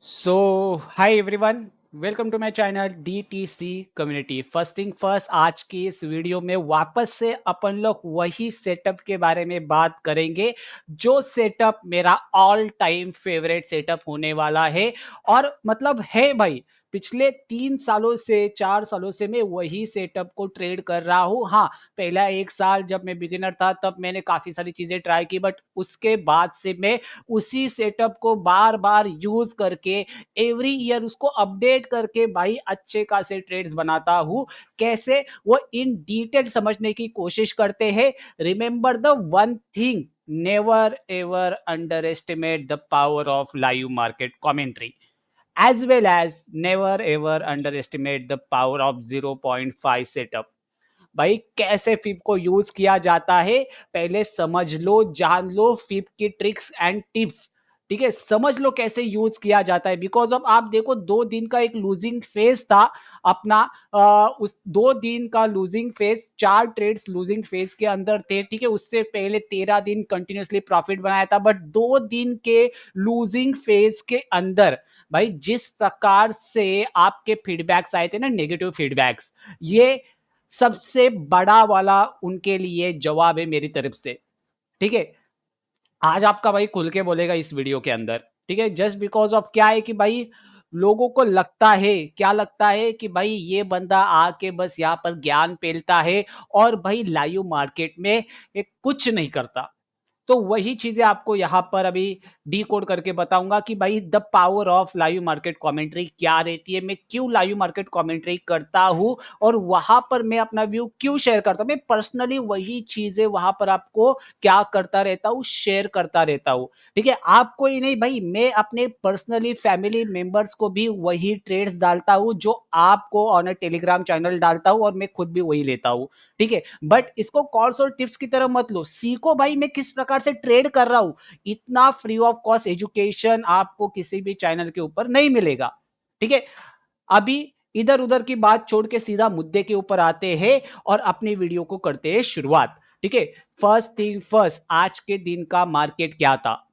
Hi everyone, welcome to my channel DTC community. First thing first, आज की इस video में वापस से अपन लोग वही सेटअप के बारे में बात करेंगे जो सेटअप मेरा ऑल टाइम फेवरेट सेटअप होने वाला है। और मतलब है भाई, पिछले 3 सालों से 4 सालों से मैं वही सेटअप को ट्रेड कर रहा हूँ। हाँ, पहला 1 साल जब मैं बिगिनर था तब मैंने काफ़ी सारी चीज़ें ट्राई की, बट उसके बाद से मैं उसी सेटअप को बार बार यूज करके एवरी ईयर उसको अपडेट करके भाई अच्छे खासे ट्रेड्स बनाता हूँ। कैसे, वो इन डिटेल समझने की कोशिश करते हैं। Remember the one thing, never ever underestimate the power of live market commentary, as well as never ever underestimate the power of 0.5 setup। भाई कैसे फिप को यूज किया जाता है पहले समझ लो, जान लो फिप की ट्रिक्स एंड टिप्स। ठीक है, समझ लो कैसे यूज किया जाता है। बिकॉज ऑफ आप देखो, 2 दिन का एक लूजिंग फेज था अपना। उस 2 दिन का losing phase, 4 trades losing phase के अंदर थे। ठीक है, उससे पहले 13 दिन कंटिन्यूसली प्रॉफिट बनाया था, बट 2 दिन के लूजिंग फेज के अंदर भाई जिस प्रकार से आपके फीडबैक्स आए थे ना, नेगेटिव फीडबैक्स, ये सबसे बड़ा वाला उनके लिए जवाब है मेरी तरफ से। ठीक है, आज आपका भाई खुल के बोलेगा इस वीडियो के अंदर। ठीक है, जस्ट बिकॉज ऑफ क्या है कि भाई लोगों को लगता है, क्या लगता है कि भाई ये बंदा आके बस यहाँ पर ज्ञान पेलता है और भाई लाइव मार्केट में ये कुछ नहीं करता। तो वही चीजें आपको यहाँ पर अभी डी कोड करके बताऊंगा कि भाई the power of live market commentary क्या रहती है, मैं क्यों लाइव मार्केट कमेंट्री करता हूँ और वहां पर मैं अपना व्यू क्यों शेयर करता हूँ। मैं पर्सनली वही चीजें वहां पर आपको क्या करता रहता हूँ, शेयर करता रहता हूँ। ठीक है, आपको ही नहीं भाई, मैं अपने पर्सनली फैमिली मेंबर्स को भी वही ट्रेड्स डालता हूँ जो आपको ऑन अ टेलीग्राम चैनल डालता हूँ, और मैं खुद भी वही लेता हूँ। ठीक है, बट इसको कॉल्स और टिप्स की तरह मत लो, सीखो भाई मैं किस प्रकार से ट्रेड कर रहा हूं। इतना फ्री ऑफ कॉस्ट एजुकेशन आपको किसी भी चैनल के ऊपर नहीं मिलेगा। ठीक है, अभी इधर उधर की बात छोड़ के सीधा मुद्दे के ऊपर आते हैं और अपनी वीडियो को करते हैं शुरुआत। ठीक है, फर्स्ट थिंग फर्स्ट, आज के दिन का मार्केट क्या था?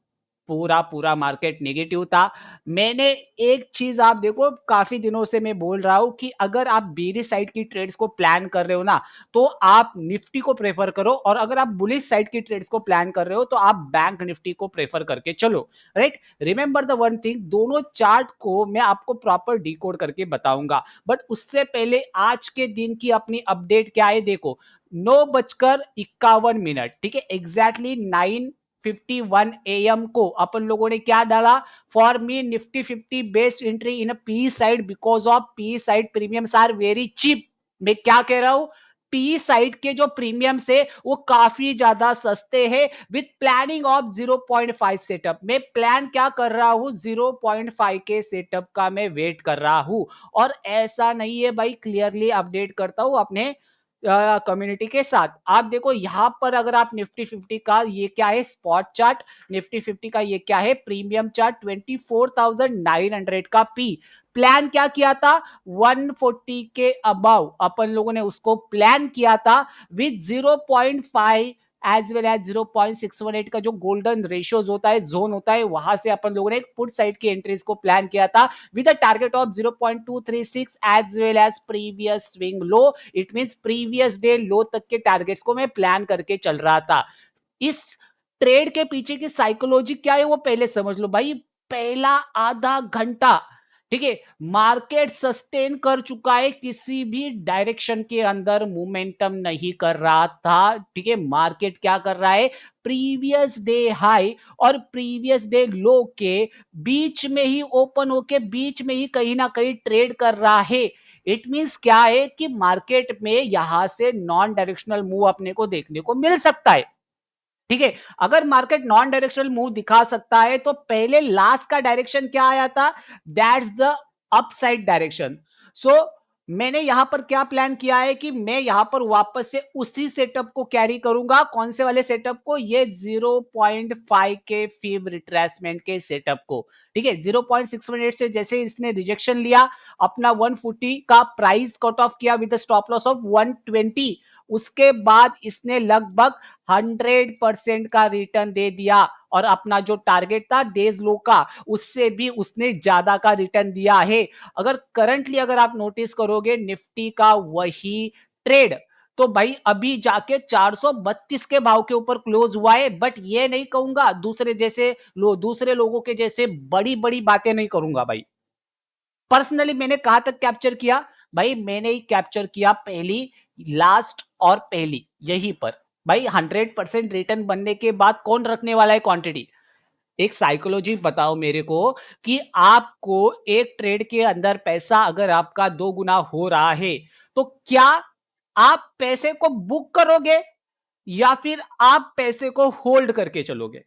पूरा पूरा मार्केट नेगेटिव था। मैंने एक चीज, आप देखो काफी दिनों से मैं बोल रहा हूं कि अगर आप बेरिश साइड की ट्रेड्स को प्लान कर रहे हो ना, तो आप निफ्टी को प्रेफर करो, और अगर आप बुलिश साइड की ट्रेड्स को प्लान कर रहे हो तो आप बैंक निफ्टी को प्रेफर करके चलो। Right, remember the one thing, दोनों चार्ट को मैं आपको प्रॉपर डिकोड करके बताऊंगा, बट उससे पहले आज के दिन की अपनी अपडेट क्या है देखो। 9:51, ठीक है, एग्जैक्टली 9:51 AM को अपन लोगों ने क्या डाला? For me Nifty 50 best entry in a P side because of P side premiums are very cheap. मैं क्या कह रहा हूं? पी साइड के जो प्रीमियम्स है वो काफी ज्यादा सस्ते हैं, विथ प्लानिंग ऑफ 0.5 सेटअप। मैं प्लान क्या कर रहा हूं? 0.5 के सेटअप का मैं वेट कर रहा हूं। और ऐसा नहीं है भाई, क्लियरली अपडेट करता हूं अपने कम्युनिटी के साथ। आप देखो यहां पर, अगर आप निफ्टी 50 का ये क्या है स्पॉट चार्ट, निफ्टी 50 का ये क्या है प्रीमियम चार्ट, 24,900 का पी। प्लान क्या किया था? 140 के अबाव अपन लोगों ने उसको प्लान किया था, विद 0.5 एज वेल एज 0.618 का जो गोल्डन रेशियोज होता है, जोन होता है, वहां से अपन लोगों ने पुट साइड की एंट्रीज को प्लान किया था, with a target of 0.236 as well as previous swing low। It means previous day लो तक के टारगेट्स को मैं प्लान करके चल रहा था। इस ट्रेड के पीछे की साइकोलॉजी क्या है वो पहले समझ लो भाई। पहला आधा घंटा, ठीक है, मार्केट सस्टेन कर चुका है, किसी भी डायरेक्शन के अंदर मोमेंटम नहीं कर रहा था। ठीक है, मार्केट क्या कर रहा है? प्रीवियस डे हाई और प्रीवियस डे लो के बीच में ही ओपन होके बीच में ही कहीं ना कहीं ट्रेड कर रहा है। इट मींस क्या है कि मार्केट में यहां से नॉन डायरेक्शनल मूव अपने को देखने को मिल सकता है। ठीक है, अगर मार्केट नॉन डायरेक्शनल मूव दिखा सकता है तो पहले लास्ट का डायरेक्शन क्या आया था? That's the upside direction. So मैंने यहां पर क्या प्लान किया है कि मैं यहां पर वापस से उसी सेटअप को कैरी करूंगा। कौन से वाले सेटअप को? ये 0.5 के फीब रिट्रेसमेंट के सेटअप को। ठीक है। 0.618 से जैसे इसने रिजेक्शन लिया, अपना 140 का प्राइस कट ऑफ किया विद स्टॉप लॉस ऑफ 120, उसके बाद इसने लगभग 100% का रिटर्न दे दिया और अपना जो टारगेट था डेज लो का, उससे भी उसने ज्यादा का रिटर्न दिया है। अगर करंटली अगर आप नोटिस करोगे निफ्टी का वही ट्रेड, तो भाई अभी जाके 432 के भाव के ऊपर क्लोज हुआ है। बट ये नहीं कहूंगा दूसरे लोगों के जैसे बड़ी बड़ी बातें नहीं करूंगा भाई। पर्सनली मैंने कहां तक कैप्चर किया भाई, मैंने ही कैप्चर किया पहली, लास्ट और पहली, यही पर भाई 100% रिटर्न बनने के बाद कौन रखने वाला है क्वांटिटी। एक साइकोलॉजी बताओ मेरे को कि आपको एक ट्रेड के अंदर पैसा अगर आपका 2 गुना हो रहा है, तो क्या आप पैसे को बुक करोगे या फिर आप पैसे को होल्ड करके चलोगे।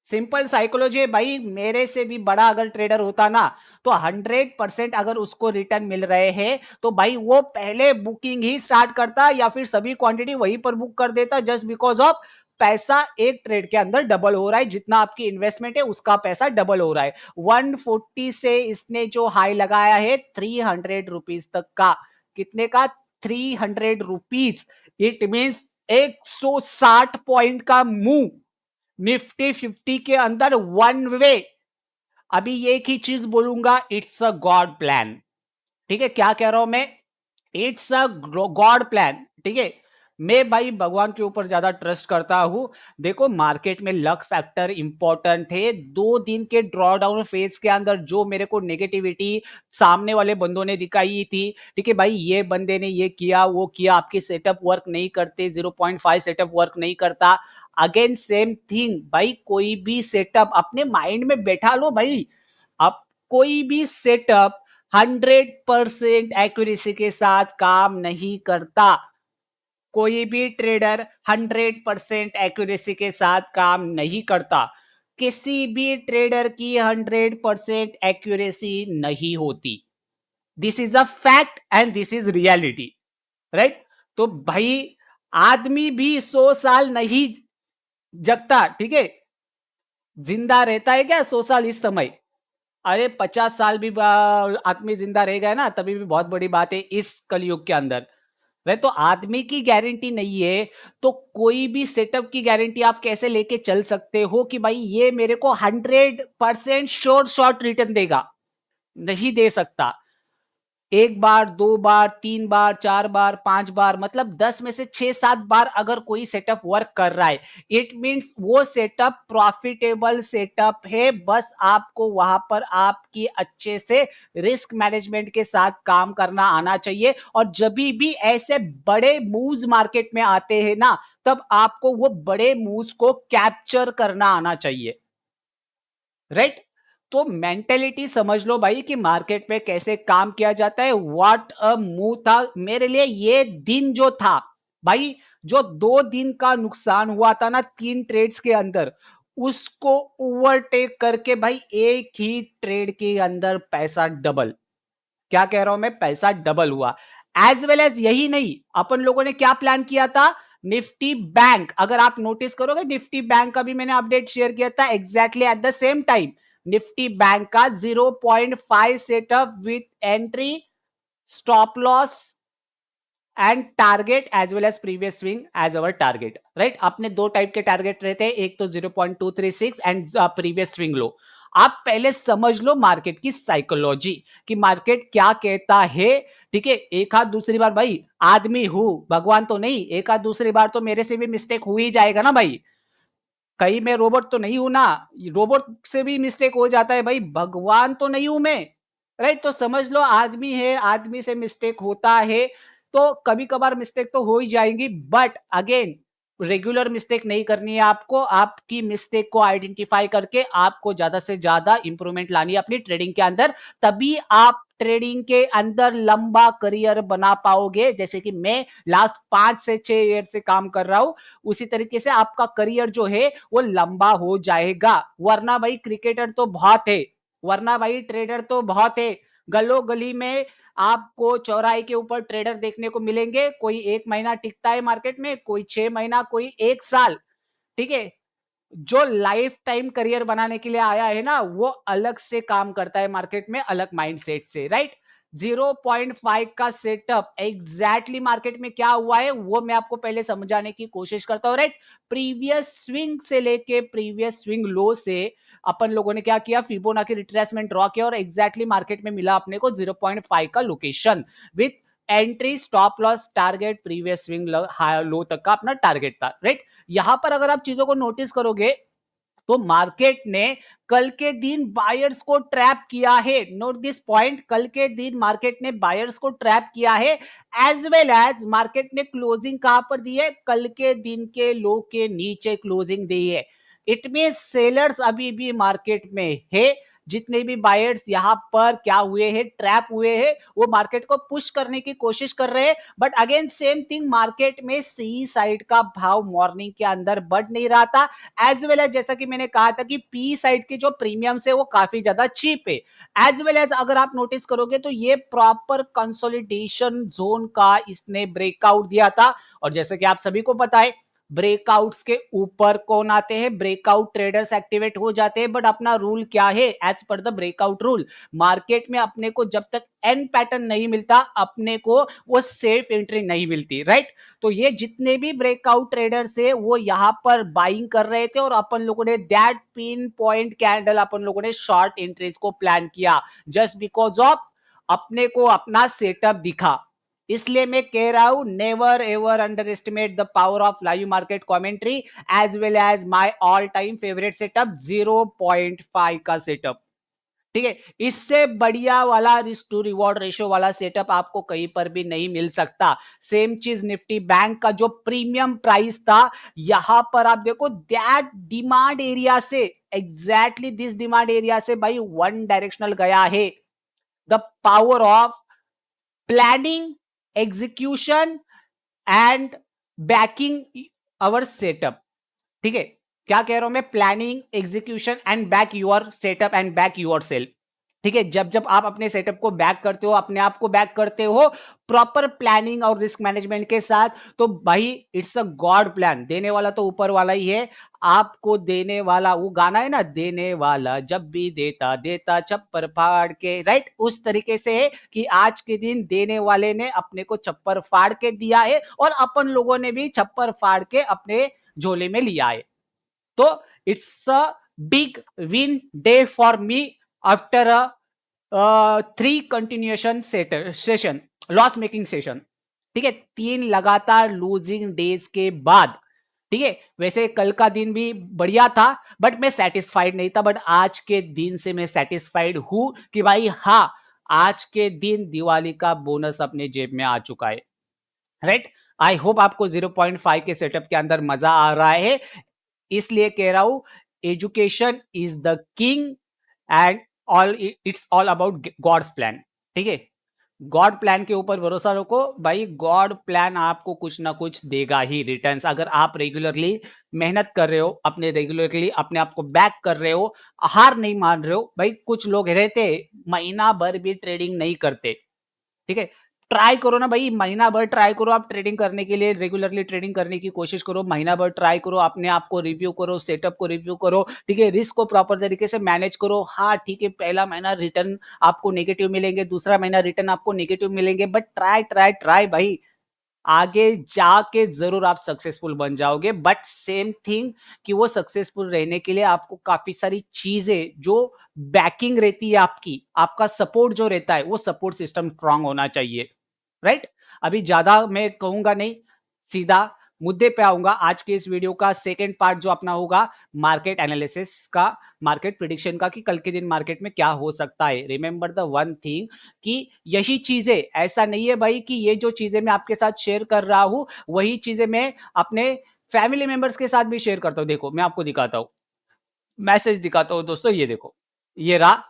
सिंपल साइकोलॉजी है भाई। मेरे से भी बड़ा अगर ट्रेडर होता ना, तो 100% अगर उसको रिटर्न मिल रहे हैं, तो भाई वो पहले बुकिंग ही स्टार्ट करता या फिर सभी क्वांटिटी वहीं पर बुक कर देता, जस्ट बिकॉज ऑफ पैसा एक ट्रेड के अंदर डबल हो रहा है। जितना आपकी इन्वेस्टमेंट है उसका पैसा डबल हो रहा है। 140 से इसने जो हाई लगाया है 300 रुपीज तक का, कितने का, 300 रुपीज। इट मीन्स 160 पॉइंट का मूव निफ्टी 50 के अंदर वन वे। अभी एक ही चीज बोलूंगा, इट्स अ गॉड प्लान। ठीक है, क्या कह रहा हूं मैं, इट्स अ गॉड प्लान। ठीक है, मैं भाई भगवान के ऊपर ज्यादा ट्रस्ट करता हूं। देखो मार्केट में लक फैक्टर इंपॉर्टेंट है। 2 दिन के ड्रॉ डाउन फेज के अंदर जो मेरे को नेगेटिविटी सामने वाले बंदों ने दिखाई थी, ठीक है भाई, ये बंदे ने ये किया वो किया, आपके सेटअप वर्क नहीं करते, 0.5 सेटअप वर्क नहीं करता। अगेन सेम थिंग भाई, कोई भी सेटअप अपने माइंड में बैठा लो भाई। अब कोई भी सेटअप 100% एक्यूरेसी के साथ काम नहीं करता। कोई भी ट्रेडर 100% एक्यूरेसी के साथ काम नहीं करता। किसी भी ट्रेडर की 100% एक्यूरेसी नहीं होती। This is a fact and this is reality, right. तो भाई आदमी भी 100 साल नहीं जगता, ठीक है। जिंदा रहता है क्या 100 साल इस समय? अरे 50 साल भी आदमी जिंदा रह गया ना, तभी भी बहुत बड़ी बात है इस कलयुग के अंदर। वह तो आदमी की गारंटी नहीं है, तो कोई भी सेटअप की गारंटी आप कैसे लेके चल सकते हो कि भाई ये मेरे को 100% श्योर शॉर्ट रिटर्न देगा? नहीं दे सकता। एक बार, 2 बार, 3 बार, 4 बार, 5 बार, मतलब 10 में से 6-7 बार अगर कोई सेटअप वर्क कर रहा है, इट मींस वो सेटअप प्रॉफिटेबल सेटअप है। बस आपको वहां पर आपकी अच्छे से रिस्क मैनेजमेंट के साथ काम करना आना चाहिए। और जब भी ऐसे बड़े मूव्स मार्केट में आते हैं ना, तब आपको वो बड़े मूव्स को कैप्चर करना आना चाहिए, राइट। तो मेंटेलिटी समझ लो भाई कि मार्केट में कैसे काम किया जाता है। व्हाट अ मूव था मेरे लिए ये दिन जो था भाई, जो 2 दिन का नुकसान हुआ था ना 3 ट्रेड्स के अंदर, उसको ओवरटेक करके भाई एक ही ट्रेड के अंदर पैसा डबल। क्या कह रहा हूं मैं, पैसा डबल हुआ। एज वेल एज यही नहीं, अपन लोगों ने क्या प्लान किया था, निफ्टी बैंक। अगर आप नोटिस करोगे निफ्टी बैंक का भी मैंने अपडेट शेयर किया था exactly at the same time. Nifty bank का 0.5 setup with entry, stop loss and target as well as previous swing as our target, right. अपने 2 टाइप के टारगेट रहते हैं, एक तो 0.236 एंड प्रीवियस स्विंग लो। आप पहले समझ लो मार्केट की साइकोलॉजी कि मार्केट क्या कहता है, ठीक है। एक आध दूसरी बार भाई, आदमी हूं, भगवान तो नहीं, एक आध दूसरी बार तो मेरे से भी मिस्टेक हो ही जाएगा ना भाई। कहीं मैं रोबोट तो नहीं हूं ना, रोबोट से भी मिस्टेक हो जाता है भाई, भगवान तो नहीं हूं मैं, राइट। तो समझ लो आदमी है, आदमी से मिस्टेक होता है, तो कभी कभार मिस्टेक तो हो ही जाएंगी। बट अगेन रेगुलर मिस्टेक नहीं करनी है आपको, आपकी मिस्टेक को आइडेंटिफाई करके आपको ज्यादा से ज्यादा इंप्रूवमेंट लानी है अपनी ट्रेडिंग के अंदर। तभी आप ट्रेडिंग के अंदर लंबा करियर बना पाओगे। जैसे कि मैं लास्ट 5 से 6 ईयर से काम कर रहा हूं, उसी तरीके से आपका करियर जो है वो लंबा हो जाएगा। वरना भाई क्रिकेटर तो बहुत है, वरना भाई ट्रेडर तो बहुत है। गलो गली में आपको चौराहे के ऊपर ट्रेडर देखने को मिलेंगे। कोई 1 महीना टिकता है मार्केट में, कोई 6 महीना, कोई 1 साल, ठीक है। जो लाइफ टाइम करियर बनाने के लिए आया है ना, वो अलग से काम करता है मार्केट में, अलग माइंडसेट से, राइट। 0.5 का सेटअप एग्जैक्टली मार्केट में क्या हुआ है वो मैं आपको पहले समझाने की कोशिश करता हूं, राइट। प्रीवियस स्विंग से लेके प्रीवियस स्विंग लो से अपन लोगों ने क्या किया, फिबोनाची रिट्रेसमेंट ड्रॉ किया और एग्जैक्टली मार्केट में मिला अपने को 0.5 का location with entry, stop loss, target, previous swing low तक का अपना टारगेट था, राइट। यहां पर अगर आप चीजों को नोटिस करोगे तो मार्केट ने कल के दिन बायर्स को ट्रैप किया है। नोट दिस पॉइंट, कल के दिन मार्केट ने बायर्स को ट्रैप किया है, एज वेल एज मार्केट ने क्लोजिंग कहां पर दी है, कल के दिन के लो के नीचे क्लोजिंग दी है। इट मीन सेलर्स अभी भी मार्केट में है। जितने भी बायर्स यहां पर क्या हुए हैं, ट्रैप हुए हैं, वो मार्केट को पुश करने की कोशिश कर रहे हैं। But again same thing, market में सी साइड का भाव मॉर्निंग के अंदर बढ़ नहीं रहा था, एज वेल एज जैसा कि मैंने कहा था कि पी साइड के जो प्रीमियम्स है वो काफी ज्यादा चीप है। एज वेल एज अगर आप नोटिस करोगे तो ये प्रॉपर कंसोलिडेशन जोन का इसने ब्रेकआउट दिया था। और जैसे कि आप सभी को पता है, ब्रेकआउट्स के ऊपर कौन आते हैं, ब्रेकआउट ट्रेडर्स एक्टिवेट हो जाते हैं। बट अपना रूल क्या है, as per the breakout rule, market में अपने को जब तक एन पैटर्न नहीं मिलता, अपने को वो सेफ एंट्री नहीं मिलती, राइट। तो ये जितने भी ब्रेकआउट ट्रेडर्स है वो यहां पर बाइंग कर रहे थे और अपन लोगों ने दैट पिन पॉइंट कैंडल अपन लोगों ने शॉर्ट एंट्रीज को प्लान किया, जस्ट बिकॉज ऑफ अपने को अपना सेटअप दिखा। इसलिए मैं कह रहा हूं, never ever underestimate the power of live market commentary, as well as my all time favourite setup 0.5 का सेटअप। ठीक है, इससे बढ़िया वाला रिस्क टू रिवॉर्ड रेशियो वाला सेटअप आपको कहीं पर भी नहीं मिल सकता। सेम चीज निफ्टी बैंक का जो प्रीमियम प्राइस था, यहां पर आप देखो दैट डिमांड एरिया से, एग्जैक्टली दिस डिमांड एरिया से भाई वन डायरेक्शनल गया है। The power of planning, execution and backing our setup. ठीक है, क्या कह रहा हूं मैं, planning, execution and back your setup and back yourself. ठीक है, जब जब आप अपने सेटअप को बैक करते हो, अपने आप को बैक करते हो प्रॉपर प्लानिंग और रिस्क मैनेजमेंट के साथ, तो भाई इट्स अ गॉड प्लान। देने वाला तो ऊपर वाला ही है, आपको देने वाला, वो गाना है ना, देने वाला जब भी देता देता छप्पर फाड़ के, राइट। उस तरीके से है कि आज के दिन देने वाले ने अपने को छप्पर फाड़ के दिया है और अपन लोगों ने भी छप्पर फाड़ के अपने झोले में लिया है। तो it's a big win day for me after a 3 continuation session, loss making session. ठीक है, 3 लगातार लूजिंग डेज के बाद। ठीक है, वैसे कल का दिन भी बढ़िया था बट मैं सेटिस्फाइड नहीं था, बट आज के दिन से मैं सेटिस्फाइड हूं कि भाई हाँ, आज के दिन दिवाली का बोनस अपने जेब में आ चुका है, राइट। आई होप आपको 0.5 के सेटअप के अंदर मजा आ रहा है। इसलिए कह रहा हूं, education is the king and all, it's all about God's plan. ठीक है, गॉड प्लान के ऊपर भरोसा रखो भाई, गॉड प्लान आपको कुछ ना कुछ देगा ही रिटर्न्स, अगर आप रेगुलरली मेहनत कर रहे हो, अपने रेगुलरली अपने आप को बैक कर रहे हो, हार नहीं मान रहे हो। भाई कुछ लोग रहते महीना भर भी ट्रेडिंग नहीं करते। ठीक है, ट्राई करो ना भाई, महीना भर ट्राई करो, आप ट्रेडिंग करने के लिए रेगुलरली ट्रेडिंग करने की कोशिश करो, महीना भर ट्राई करो, अपने आप को रिव्यू करो, सेटअप को रिव्यू करो। ठीक है, रिस्क को प्रॉपर तरीके से मैनेज करो। हाँ ठीक है, पहला महीना रिटर्न आपको नेगेटिव मिलेंगे, दूसरा महीना रिटर्न आपको नेगेटिव मिलेंगे, बट ट्राई ट्राई ट्राई भाई, आगे जाके जरूर आप सक्सेसफुल बन जाओगे। बट सेम थिंग कि वो सक्सेसफुल रहने के लिए आपको काफी सारी चीजें जो बैकिंग रहती है आपकी, आपका सपोर्ट जो रहता है, वो सपोर्ट सिस्टम स्ट्रांग होना चाहिए, राइट। अभी ज्यादा मैं कहूंगा नहीं, सीधा मुद्दे पे आऊंगा। आज के इस वीडियो का सेकेंड पार्ट जो अपना होगा मार्केट एनालिसिस का, मार्केट प्रिडिक्शन का, कि कल के दिन मार्केट में क्या हो सकता है। रिमेंबर द वन थिंग कि यही चीजें, ऐसा नहीं है भाई कि ये जो चीजें मैं आपके साथ शेयर कर रहा हूं वही चीजें मैं अपने फैमिली मेंबर्स के साथ भी शेयर करता हूं। देखो मैं आपको दिखाता हूं, मैसेज दिखाता हूं दोस्तों, ये देखो, ये रहा।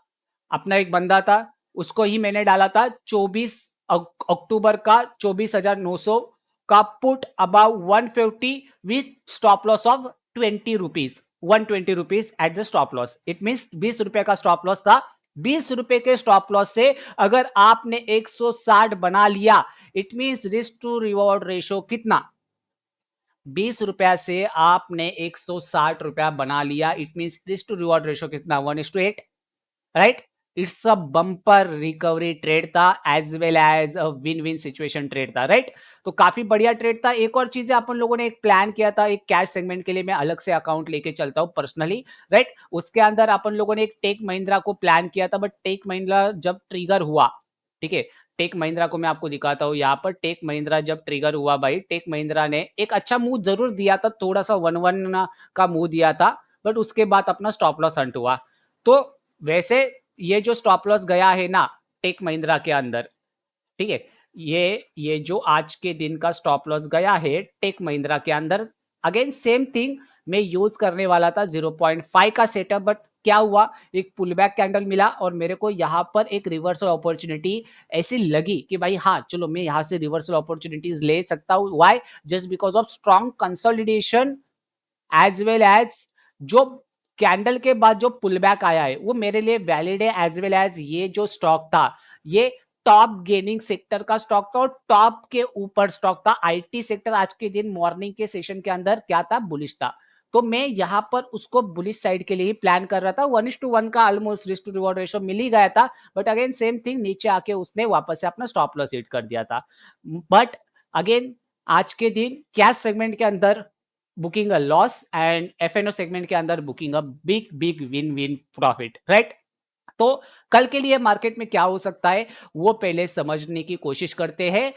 अपना एक बंदा था, उसको ही मैंने डाला था 24 अक्टूबर का 24,900 का put about 150 with stop loss of 20 rupees, 120 rupees at the stop loss. It mean 20 रुपए का स्टॉप लॉस था। 20 रुपए के स्टॉप लॉस से अगर आपने 160 बना लिया, it mean risk to reward ratio कितना, ₹20 से आपने ₹160 बना लिया। It means risk to reward ratio कितना 1:8, right? It's a bumper recovery trade था as well as a win win situation trade था, राइट? तो काफी बढ़िया ट्रेड था। एक और चीज अपन लोगों ने एक प्लान किया था, एक कैश सेगमेंट के लिए मैं अलग से अकाउंट लेके चलता हूँ पर्सनली, राइट? उसके अंदर अपन लोगों ने एक टेक महिंद्रा को प्लान किया था, बट टेक महिंद्रा जब ट्रिगर हुआ, ठीक है, टेक महिंद्रा को मैं आपको दिखाता हूँ यहाँ पर। टेक महिंद्रा जब ट्रिगर हुआ भाई, टेक महिंद्रा ने एक अच्छा मूव जरूर दिया था, थोड़ा सा वन वन का मूव दिया था, बट उसके बाद अपना स्टॉप लॉस हंट हुआ। तो वैसे ये जो स्टॉप लॉस गया है ना टेक महिंद्रा के अंदर, ठीक है, ये जो आज के दिन का स्टॉप लॉस गया है टेक महिंद्रा के अंदर, अगेन सेम थिंग मैं यूज करने वाला था 0.5 का सेटअप, बट क्या हुआ, एक पुल बैक कैंडल मिला और मेरे को यहाँ पर एक रिवर्सल अपॉर्चुनिटी ऐसी लगी कि भाई हाँ चलो मैं यहाँ से रिवर्सल अपॉर्चुनिटीज ले सकता हूँ। Why? Just because of strong consolidation as well as जो कैंडल के बाद जो पुल बैक आया है वो मेरे लिए वैलिड है, एज वेल एज ये जो स्टॉक था ये टॉप गेनिंग सेक्टर का स्टॉक था और टॉप के ऊपर स्टॉक था। आईटी सेक्टर आज के दिन मॉर्निंग के सेशन के अंदर क्या था, बुलिश था। तो मैं यहाँ पर उसको बुलिश साइड के लिए ही प्लान कर रहा था। 1:1 का almost risk to reward ratio मिल ही गया था, बट अगेन सेम थिंग नीचे आके उसने वापस से अपना स्टॉप लॉस हिट कर दिया था। बट अगेन आज के दिन कैश सेगमेंट के अंदर booking a loss and F N O segment के अंदर booking a big big win win profit, right? तो कल के लिए मार्केट में क्या हो सकता है वो पहले समझने की कोशिश करते हैं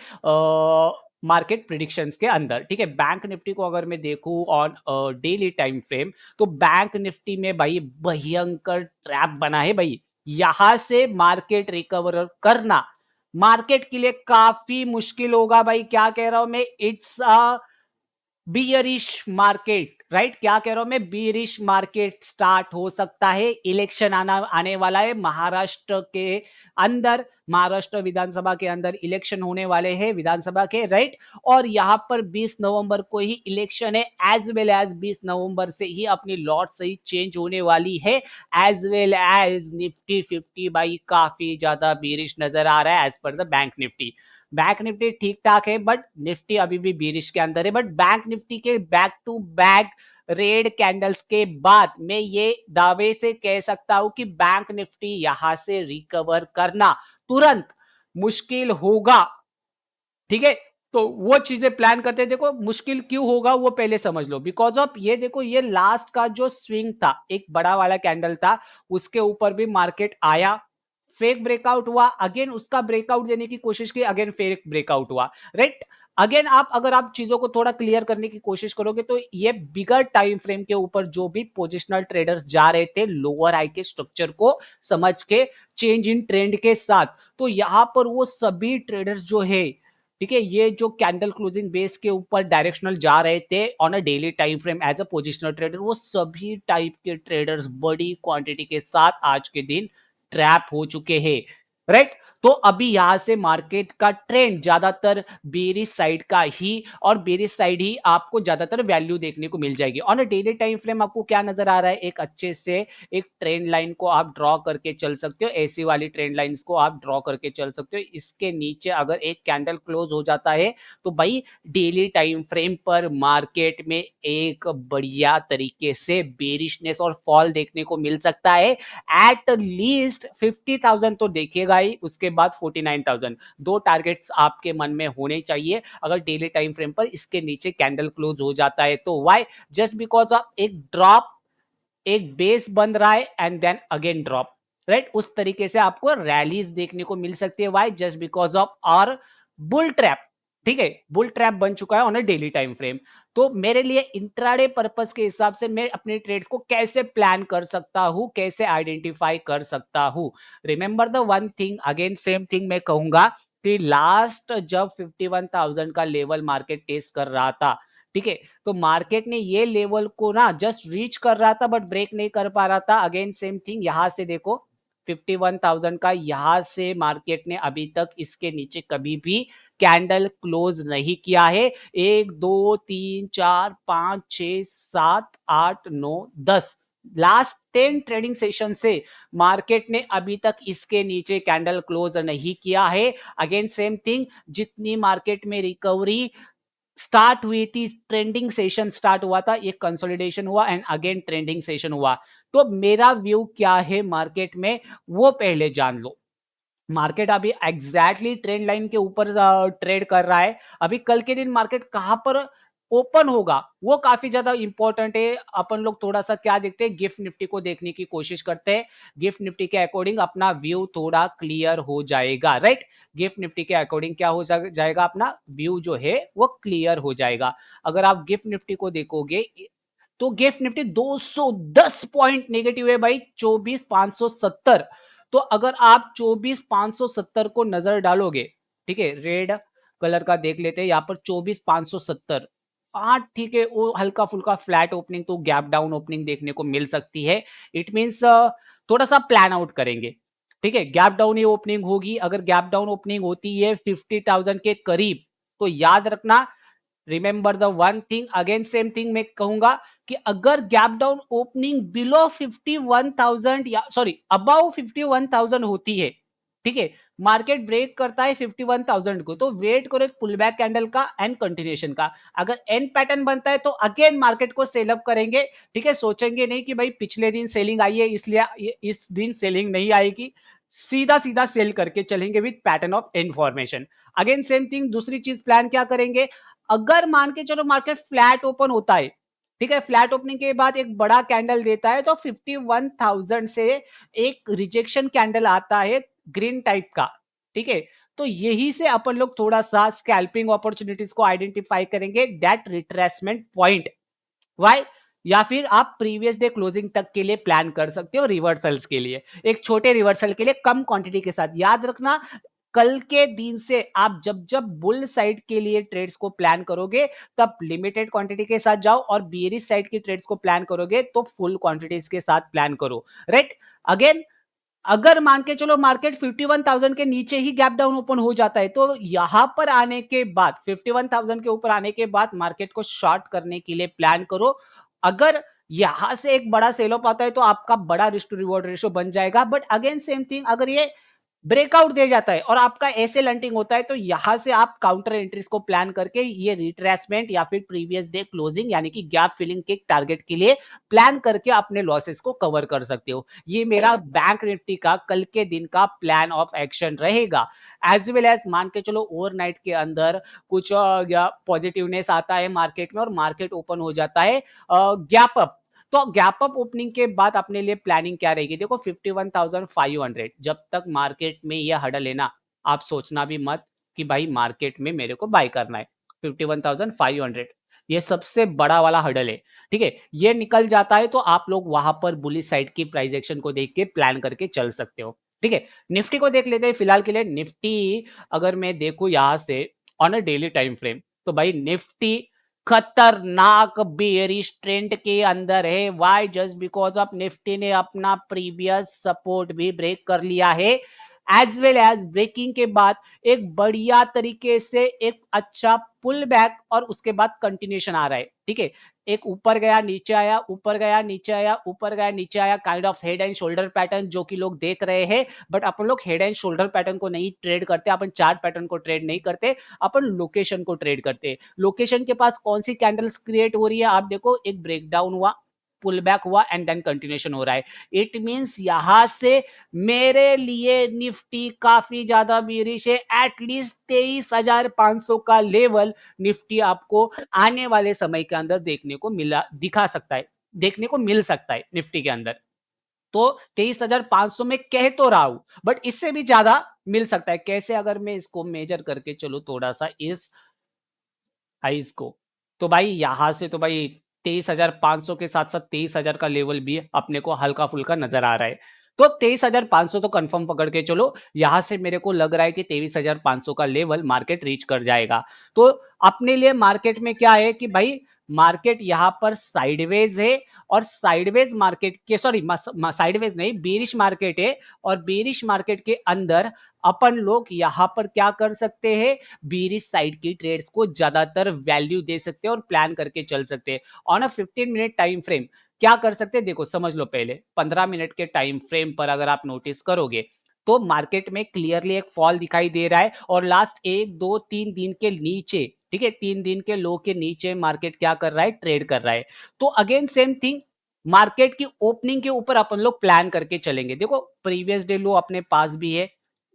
मार्केट प्रिडिक्शंस के अंदर, ठीक है? बैंक निफ्टी को अगर मैं देखूं ऑन डेली टाइम फ्रेम, तो बैंक निफ्टी में भाई भयंकर ट्रैप बना है भाई। यहां से मार्केट रिकवर करना मार्केट के लिए काफी मुश्किल होगा भाई। क्या कह रहा हूं मैं, it's a bearish market, right? क्या कह रहा हूं मैं, बियरिश मार्केट स्टार्ट हो सकता है। इलेक्शन आने वाला है महाराष्ट्र के अंदर, महाराष्ट्र विधानसभा के अंदर इलेक्शन होने वाले हैं विधानसभा के, राइट? और यहां पर 20 नवंबर को ही इलेक्शन है, एज वेल एज 20 नवंबर से ही अपनी लॉट सही चेंज होने वाली है। एज वेल एज निफ्टी 50 भाई काफी ज्यादा बियरिश नजर आ रहा है as per the bank nifty. Bank nifty ठीक ठाक है, बट निफ्टी अभी भी बीरिश के अंदर है। बट बैंक निफ्टी के back to back red candles के बाद मैं ये दावे से कह सकता हूं कि बैंक निफ्टी यहां से रिकवर करना तुरंत मुश्किल होगा, ठीक है? तो वो चीजें प्लान करते हैं। देखो मुश्किल क्यों होगा वो पहले समझ लो, बिकॉज ऑफ ये देखो ये लास्ट का जो स्विंग था, एक बड़ा वाला कैंडल था, उसके ऊपर भी मार्केट आया, फेक ब्रेकआउट हुआ, अगेन उसका ब्रेकआउट देने की कोशिश की, अगेन फेक ब्रेकआउट हुआ, राइट? अगेन आप अगर आप चीजों को थोड़ा क्लियर करने की कोशिश करोगे तो ये बिगर टाइम फ्रेम के ऊपर जो भी पोजिशनल ट्रेडर्स जा रहे थे लोअर हाई के स्ट्रक्चर को समझ के, चेंज इन ट्रेंड के साथ, तो यहां पर वो सभी ट्रेडर्स जो है, ठीक है, ये जो कैंडल क्लोजिंग बेस के ऊपर डायरेक्शनल जा रहे थे on a daily time frame as a positional trader, वो सभी टाइप के ट्रेडर्स बड़ी क्वांटिटी के साथ आज के दिन ट्रैप हो चुके हैं, राइट? तो अभी यहां से मार्केट का ट्रेंड ज्यादातर बेरिश साइड का ही, और बेरिश साइड ही आपको ज्यादातर वैल्यू देखने को मिल जाएगी। On a daily time frame आपको क्या नजर आ रहा है, एक अच्छे से एक ट्रेंड लाइन को आप ड्रॉ करके चल सकते हो, ऐसी वाली ट्रेंड लाइंस को आप ड्रॉ करके चल सकते हो। इसके नीचे अगर एक कैंडल क्लोज हो जाता है तो भाई डेली टाइम फ्रेम पर मार्केट में एक बढ़िया तरीके से बेरिशनेस और फॉल देखने को मिल सकता है। एट लीस्ट 50,000 तो देखिएगा ही, उसके बाद 49,000, दो टारगेट्स आपके मन में होने चाहिए अगर डेली टाइम फ्रेम पर इसके नीचे कैंडल क्लोज हो जाता है तो। वाई? जस्ट बिकॉज ऑफ एक ड्रॉप, एक बेस बन रहा है and then again drop, right? उस तरीके से आपको रैलीज देखने को मिल सकती है। वाई? जस्ट बिकॉज ऑफ और बुल ट्रैप, ठीक है, बुल ट्रैप बन चुका है on a daily time frame. तो मेरे लिए इंट्राडे पर्पस के हिसाब से मैं अपने ट्रेड्स को कैसे प्लान कर सकता हूं, कैसे आइडेंटिफाई कर सकता हूं? Remember the one thing, again same thing मैं कहूंगा कि लास्ट जब 51,000 का लेवल मार्केट टेस्ट कर रहा था, ठीक है, तो मार्केट ने ये लेवल को ना जस्ट रीच कर रहा था बट ब्रेक नहीं कर पा रहा था। अगेन सेम थिंग यहां से देखो 51,000 का, यहां से मार्केट ने अभी तक इसके नीचे कभी भी कैंडल क्लोज नहीं किया है। 1 2 3 4 5 6 7 8 9 10 लास्ट 10 ट्रेडिंग सेशन से मार्केट ने अभी तक इसके नीचे कैंडल क्लोज नहीं किया है। अगेन सेम थिंग, जितनी मार्केट में रिकवरी स्टार्ट हुई थी, ट्रेंडिंग सेशन स्टार्ट हुआ था, एक कंसोलिडेशन हुआ एंड अगेन ट्रेंडिंग सेशन हुआ। तो मेरा व्यू क्या है मार्केट में, वो पहले जान लो। मार्केट अभी एग्जैक्टली ट्रेंड लाइन के ऊपर ट्रेड कर रहा है। अभी कल के दिन मार्केट कहां पर ओपन होगा वो काफी ज्यादा इंपॉर्टेंट है। अपन लोग थोड़ा सा क्या देखते हैं, गिफ्ट निफ्टी को देखने की कोशिश करते हैं। गिफ्ट निफ्टी के अकॉर्डिंग अपना व्यू थोड़ा क्लियर हो जाएगा, राइट। गिफ्ट निफ्टी के अकॉर्डिंग क्या हो जाएगा, अपना व्यू जो है वो क्लियर हो जाएगा। अगर आप गिफ्ट निफ्टी को देखोगे तो गिफ्ट निफ्टी 210 पॉइंट नेगेटिव है भाई, 24,570। तो अगर आप 24,570 को नजर डालोगे, ठीक है, रेड कलर का देख लेते हैं यहाँ पर 24,570। हाँ ठीक है, वो हल्का फुल्का फ्लैट ओपनिंग तो गैप डाउन ओपनिंग देखने को मिल सकती है। इट मीन्स थोड़ा सा प्लान आउट करेंगे, ठीक है। गैप डाउन ही ओपनिंग होगी। अगर गैप डाउन ओपनिंग होती है 50,000 के करीब, तो याद रखना, remember the one thing, again same thing मैं कहूंगा कि अगर गैप डाउन ओपनिंग बिलो 51,000 या सॉरी अबाउ 51,000 होती है, ठीक है, मार्केट ब्रेक करता है 51,000 को, तो वेट करो एक पुल बैक कैंडल का एंड कंटिन्यूएशन का। अगर एन पैटर्न बनता है तो अगेन मार्केट को सेल अप करेंगे, ठीक है। सोचेंगे नहीं कि भाई पिछले दिन सेलिंग आई है इसलिए इस दिन सेलिंग नहीं आएगी, सीधा सीधा सेल करके चलेंगे with pattern of information. Again same thing, दूसरी चीज प्लान क्या करेंगे, अगर मान के चलो मार्केट फ्लैट ओपन होता है, ठीक है, फ्लैट ओपनिंग के बाद एक बड़ा कैंडल देता है, तो 51,000 से एक रिजेक्शन कैंडल आता है ग्रीन टाइप का, ठीक है। तो यही से अपन लोग थोड़ा सा स्कैल्पिंग अपॉर्चुनिटीज को आइडेंटिफाई करेंगे, दैट रिट्रेसमेंट पॉइंट, वाई, या फिर आप प्रीवियस डे क्लोजिंग तक के लिए प्लान कर सकते हो रिवर्सल्स के लिए, एक छोटे रिवर्सल के लिए कम क्वांटिटी के साथ। याद रखना, कल के दिन से आप जब जब बुल साइड के लिए ट्रेड्स को प्लान करोगे, तब लिमिटेड क्वांटिटी के साथ जाओ, और बेरिश साइड की ट्रेड्स को प्लान करोगे तो फुल क्वांटिटीज के साथ प्लान करो, राइट। अगेन, अगर मान के चलो मार्केट 51,000 के नीचे ही गैप डाउन ओपन हो जाता है, तो यहां पर आने के बाद 51,000 के ऊपर आने के बाद मार्केट को शॉर्ट करने के लिए प्लान करो। अगर यहां से एक बड़ा सेल ऑफ आता है तो आपका बड़ा रिस्क टू रिवॉर्ड रेशियो बन जाएगा। बट अगेन सेम थिंग, अगर ये ब्रेकआउट दे जाता है और आपका ऐसे लंटिंग होता है, तो यहां से आप काउंटर एंट्रीज को प्लान करके ये रिट्रेसमेंट या फिर प्रीवियस डे क्लोजिंग यानी कि गैप फिलिंग के टारगेट के लिए प्लान करके अपने लॉसेस को कवर कर सकते हो। ये मेरा बैंक निफ्टी का कल के दिन का प्लान ऑफ एक्शन रहेगा। एज वेल एज मान के चलो ओवरनाइट के अंदर कुछ पॉजिटिवनेस आता है मार्केट में और मार्केट ओपन हो जाता है गैप अप, तो गैप अप ओपनिंग के बाद अपने लिए प्लानिंग क्या रहेगी, देखो 51,500 जब तक मार्केट में यह हडल है ना, आप सोचना भी मत कि भाई मार्केट में मेरे को बाय करना है। 51,500 ये सबसे बड़ा वाला हडल है, ठीक है। ये निकल जाता है तो आप लोग वहां पर बुलिश साइड की प्राइस एक्शन को देख के प्लान करके चल सकते हो, ठीक है। निफ्टी को देख लेते हैं फिलहाल के लिए। निफ्टी अगर मैं देखूं यहां से on a daily time frame, तो भाई निफ्टी खतरनाक बेयरिश ट्रेंड के अंदर है। Why, just because of nifty ने अपना प्रीवियस सपोर्ट भी ब्रेक कर लिया है, एज वेल एज ब्रेकिंग के बाद एक बढ़िया तरीके से एक अच्छा पुल बैक और उसके बाद कंटिन्यूएशन आ रहा है, ठीक है। एक ऊपर गया नीचे आया, ऊपर गया नीचे आया, ऊपर गया नीचे आया, kind of head and shoulder pattern जो कि लोग देख रहे हैं। बट अपन लोग हेड एंड शोल्डर पैटर्न को नहीं ट्रेड करते, अपन चार्ट पैटर्न को ट्रेड नहीं करते, अपन लोकेशन को ट्रेड करते हैं। लोकेशन के पास कौन सी कैंडल्स क्रिएट हो रही है, आप देखो, एक ब्रेकडाउन हुआ, पुल बैक हुआ एंड देन कंटिन्यूएशन हो रहा है। इट मींस यहां से मेरे लिए निफ्टी काफी ज्यादा बेरिश है। एटलीस्ट 23,500 का लेवल निफ्टी आपको आने वाले समय के अंदर देखने को मिला दिखा सकता है, देखने को मिल सकता है निफ्टी के अंदर। तो 23,500 में कह तो रहा हूं, बट इससे भी ज्यादा मिल सकता है। कैसे, अगर मैं इसको मेजर करके चलो थोड़ा सा इस हाइज को, तो भाई यहां से तो भाई 23,500 के साथ साथ 23,000 का लेवल भी अपने को हल्का फुल्का नजर आ रहा है। तो 23,500 तो कंफर्म पकड़ के चलो, यहां से मेरे को लग रहा है कि 23,500 का लेवल मार्केट रीच कर जाएगा। तो अपने लिए मार्केट में क्या है कि भाई मार्केट यहां पर साइडवेज है, और साइडवेज मार्केट के सॉरी साइडवेज नहीं, बेरिश मार्केट है, और बेरिश मार्केट के अंदर अपन लोग यहां पर क्या कर सकते हैं, बेरिश साइड की ट्रेड्स को ज्यादातर वैल्यू दे सकते हैं और प्लान करके चल सकते हैं। On a 15 minute time frame क्या कर सकते हैं, देखो समझ लो, पहले 15 मिनट के टाइम फ्रेम पर अगर आप नोटिस करोगे, तो मार्केट में क्लियरली एक फॉल दिखाई दे रहा है और लास्ट 1, 2, 3 दिन के नीचे, ठीक है? 3 दिन के लो के नीचे मार्केट क्या कर रहा है? ट्रेड कर रहा है। तो अगेन सेम थिंग, मार्केट की ओपनिंग के ऊपर अपन लोग प्लान करके चलेंगे। देखो प्रीवियस डे लो अपने पास भी है,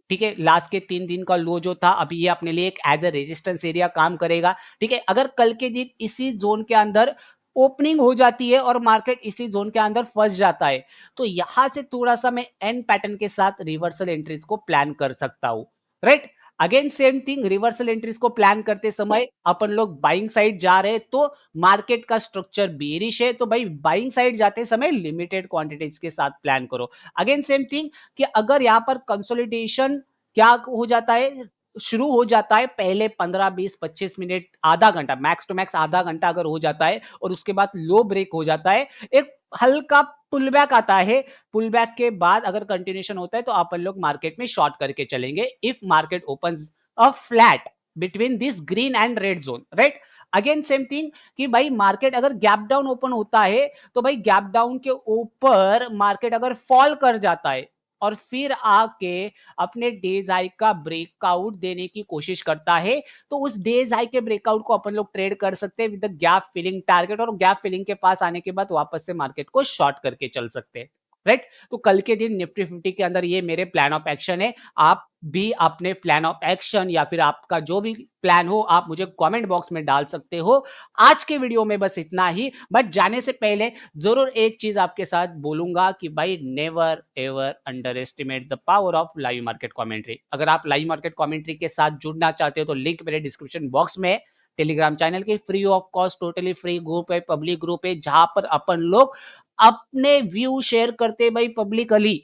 ठीक है? लास्ट के 3 दिन का लो जो था अभी ये अपने लिए एक एज़ अ रेजिस्टेंस एरिया काम करेगा, ठीक है? अगर कल के दिन इसी ज़ोन के अंदर ओपनिंग हो जाती है और मार्केट इसी ज़ोन के अंदर फँस जाता है, तो यहाँ से थोड़ा-सा मैं एन पैटर्न के साथ रिवर्सल एंट्रीज़ को प्लान कर सकता हूँ, right? Again same thing, reversal entries को प्लान करते समय अपन लोग बाइंग साइड जा रहे हैं, तो मार्केट का स्ट्रक्चर बेयरिश है, तो भाई बाइंग साइड जाते समय लिमिटेड क्वांटिटीज़ के साथ प्लान करो। अगेन सेम थिंग कि अगर यहाँ पर कंसोलिडेशन क्या हो जाता है, शुरू हो जाता है, पहले 15, 20, 25 मिनट, आधा घंटा, मैक्स टू मैक्स आधा घंटा अगर हो जाता है और उसके बाद लो ब्रेक हो जाता है, एक हल्का पुल बैक आता है, पुल बैक के बाद अगर कंटिन्यूएशन होता है तो अपन लोग मार्केट में शॉर्ट करके चलेंगे if market opens a flat between this green and red zone, right? Again same thing कि भाई मार्केट अगर गैप डाउन ओपन होता है तो भाई गैप डाउन के ऊपर मार्केट अगर फॉल कर जाता है और फिर आके अपने डेज हाई का ब्रेकआउट देने की कोशिश करता है, तो उस डेज हाई के ब्रेकआउट को अपन लोग ट्रेड कर सकते हैं with the gap filling target, और गैप फिलिंग के पास आने के बाद वापस से मार्केट को शॉर्ट करके चल सकते हैं, राइट? तो कल के दिन निफ्टी 50 के अंदर ये मेरे प्लान ऑफ एक्शन है। आप भी अपने प्लान ऑफ एक्शन या फिर आपका जो भी प्लान हो आप मुझे कमेंट बॉक्स में डाल सकते हो। आज के वीडियो में बस इतना ही, बट जाने से पहले जरूर एक चीज आपके साथ बोलूंगा कि भाई never ever underestimate the power of live market commentary. अगर आप लाइव मार्केट कमेंट्री के साथ जुड़ना चाहते हो तो लिंक मेरे डिस्क्रिप्शन बॉक्स में है। टेलीग्राम चैनल के free of cost totally free group है, पब्लिक ग्रुप है, जहां पर अपन लोग अपने व्यू शेयर करते हैं भाई पब्लिकली,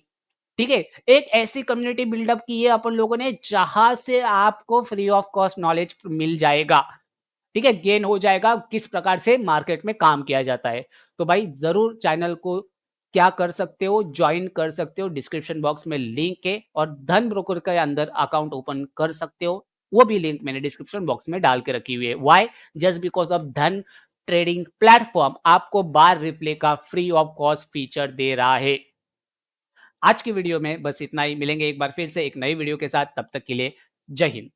ठीक है? एक ऐसी कम्युनिटी बिल्डअप की है अपन लोगों ने जहां से आपको फ्री ऑफ कॉस्ट नॉलेज मिल जाएगा, ठीक है? गेन हो जाएगा किस प्रकार से मार्केट में काम किया जाता है। तो भाई ज़रूर चैनल को क्या कर सकते हो, जॉइन कर सकते हो, डिस्क्रिप्शन बॉक्स में लिंक है और धन ब्रोकर के अंदर अकाउंट ओपन कर सकते हो। वो भी लिंक मैंने डिस्क्रिप्शन बॉक्स में डाल के रखी हुई है। व्हाई? जस्ट बिकॉज़ ऑफ धन ट्रेडिंग प्लेटफ़ॉर्म आपको बार रिप्ले का फ्री ऑफ कॉस्ट फीचर दे रहा है। आज की वीडियो में बस इतना ही, मिलेंगे एक बार फिर से एक नई वीडियो के साथ, तब तक के लिए जय हिंद।